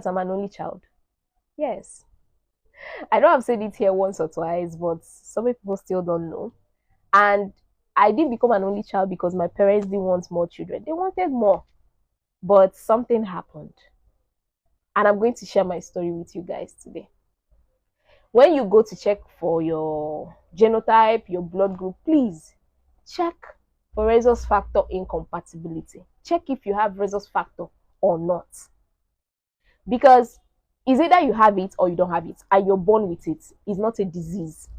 that I'm an only child? Yes. I know I've said it here once or twice, but some people still don't know. And I didn't become an only child because my parents didn't want more children. They wanted more. But something happened. And I'm going to share my story with you guys today. When you go to check for your genotype, your blood group, please check for rhesus factor incompatibility. Check if you have rhesus factor or not. Because it's either you have it or you don't have it, and you're born with it. It's not a disease.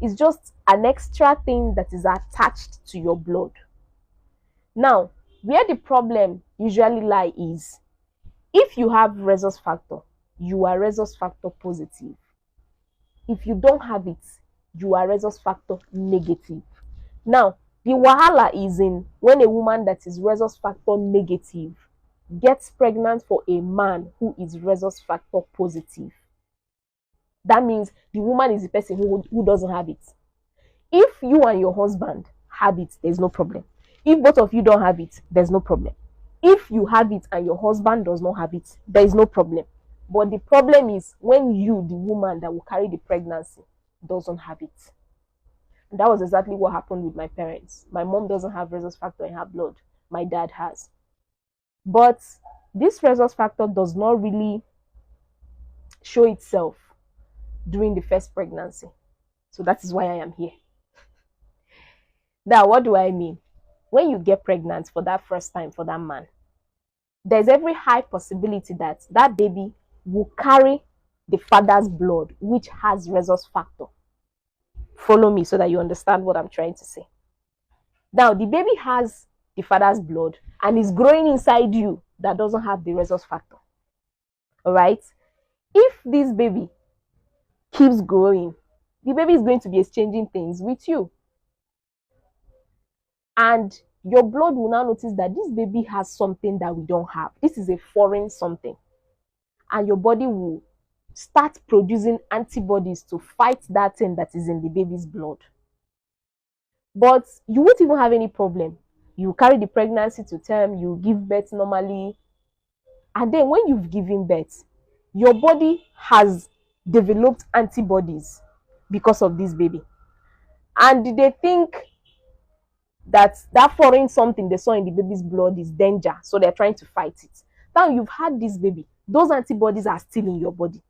It's just an extra thing that is attached to your blood. Now, where the problem usually lies is, if you have rhesus factor, you are rhesus factor positive. If you don't have it, you are rhesus factor negative. Now, the wahala is in when a woman that is rhesus factor negative gets pregnant for a man who is rhesus factor positive. That means the woman is the person who doesn't have it. If you and your husband have it, there's no problem. If both of you don't have it, there's no problem. If you have it and your husband does not have it, there is no problem. But the problem is when you, the woman that will carry the pregnancy, doesn't have it. And that was exactly what happened with my parents. My mom doesn't have rhesus factor in her blood. My dad has. But this rhesus factor does not really show itself during the first pregnancy. So that is why I am here. Now, what do I mean? When you get pregnant for that first time for that man, there's every high possibility that that baby will carry the father's blood, which has rhesus factor. Follow me so that you understand what I'm trying to say. Now, the baby has the father's blood and is growing inside you that doesn't have the rhesus factor. All right? If this baby keeps growing, the baby is going to be exchanging things with you. And your blood will now notice that this baby has something that we don't have. This is a foreign something. And your body will start producing antibodies to fight that thing that is in the baby's blood. But you won't even have any problem. You carry the pregnancy to term, you give birth normally. And then when you've given birth, your body has developed antibodies because of this baby. And they think that foreign something they saw in the baby's blood is danger, so they're trying to fight it. Now you've had this baby, those antibodies are still in your body.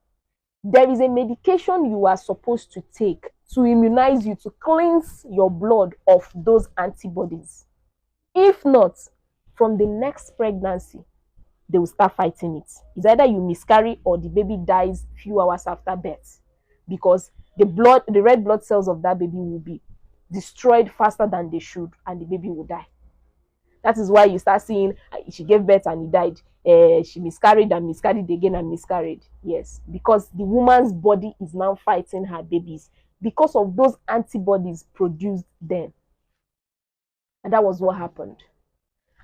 There is a medication you are supposed to take to immunize you, to cleanse your blood of those antibodies. If not, from the next pregnancy, they will start fighting it. It's either you miscarry or the baby dies a few hours after birth, because the red blood cells of that baby will be destroyed faster than they should, and the baby will die. That is why you start seeing she gave birth and he died. She miscarried and miscarried again and miscarried. Yes, because the woman's body is now fighting her babies because of those antibodies produced then. And that was what happened.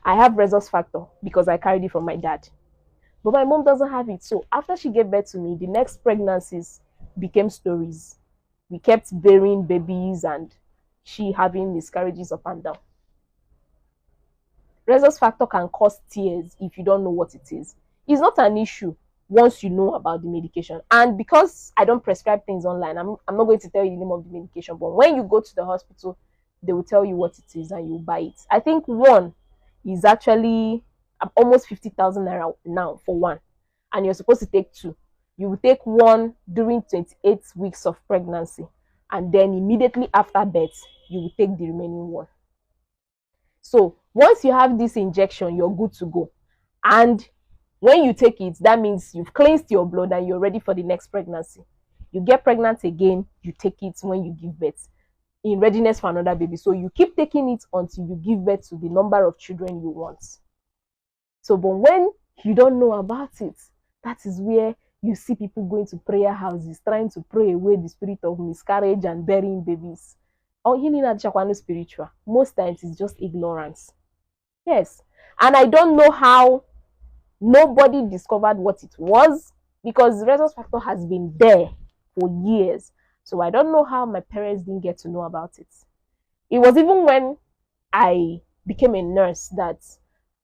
I have rhesus factor because I carried it from my dad. But my mom doesn't have it. So after she gave birth to me, the next pregnancies became stories. We kept bearing babies and she having miscarriages up and down. Rhesus factor can cause tears if you don't know what it is. It's not an issue once you know about the medication. And because I don't prescribe things online, I'm not going to tell you the name of the medication. But when you go to the hospital, they will tell you what it is and you buy it. I think one is actually almost 50,000 naira now for one. And you're supposed to take two. You will take one during 28 weeks of pregnancy. And then immediately after birth, you will take the remaining one. So once you have this injection, you're good to go. And when you take it, that means you've cleansed your blood and you're ready for the next pregnancy. You get pregnant again, you take it when you give birth in readiness for another baby. So you keep taking it until you give birth to the number of children you want. So, but when you don't know about it, that is where you see people going to prayer houses, trying to pray away the spirit of miscarriage and burying babies. Or healing at Chakwano spiritual. Most times it's just ignorance. Yes. And I don't know how nobody discovered what it was, because the rhesus factor has been there for years. So I don't know how my parents didn't get to know about it. It was even when I became a nurse that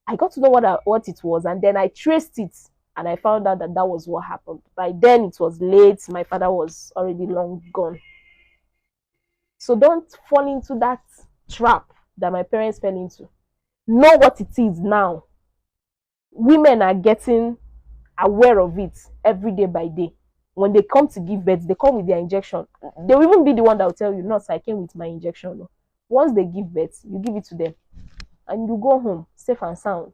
I got to know what it was, and then I traced it And I found out that that was what happened. By then, it was late. My father was already long gone. So don't fall into that trap that my parents fell into. Know what it is now. Women are getting aware of it every day by day. When they come to give birth, they come with their injection. They will even be the one that will tell you, no, I came with my injection. Once they give birth, you give it to them and you go home safe and sound.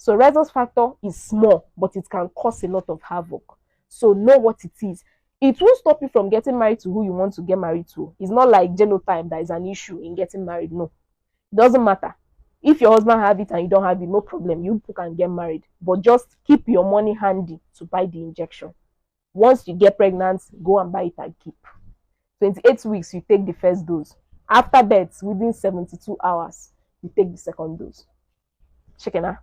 So rhesus factor is small, but it can cause a lot of havoc. So know what it is. It will stop you from getting married to who you want to get married to. It's not like genotype that is an issue in getting married. No, it doesn't matter. If your husband have it and you don't have it, no problem. You can get married. But just keep your money handy to buy the injection. Once you get pregnant, go and buy it and keep. 28 weeks, you take the first dose. After birth, within 72 hours, you take the second dose. Check it out.